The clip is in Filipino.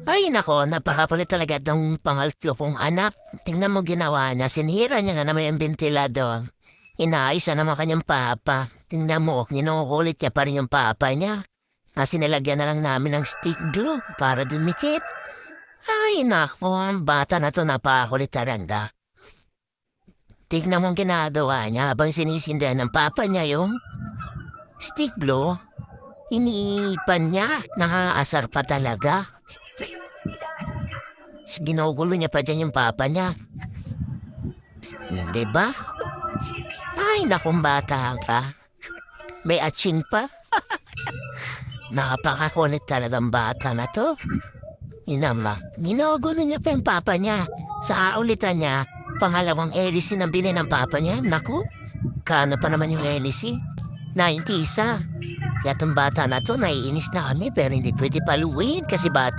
Ay nako, napakakulit talaga ng pangatlo kong anak. Tingnan mo ginawa niya, sinira niya na naman yung bentilador. Inaayos na naman kanyang papa. Tingnan mo, kinukulit niya pa rin yung papa niya. Kasi nilagyan na lang namin ng stick glue para dumikit. Ay nako, ang bata na to napakakulit talaga. Tignan mo ang ginagawa niya habang sinisindihan ng papa niya yung stick glue. Iniipan niya, nakakaasar pa talaga. Ginugulo niya pa dyan yung papa niya. Hindi ba? Ay, nakong bata ka. May atsin pa. Napakakulit talagang bata na to. Inama, ginugulo niya pa yung papa niya. Sa aulitan niya, pangalawang LC na bili ng papa niya. Naku, kano pa naman yung LC? 90 isa. Kaya tong bata na to, naiinis na kami pero hindi pwede paluin kasi bata.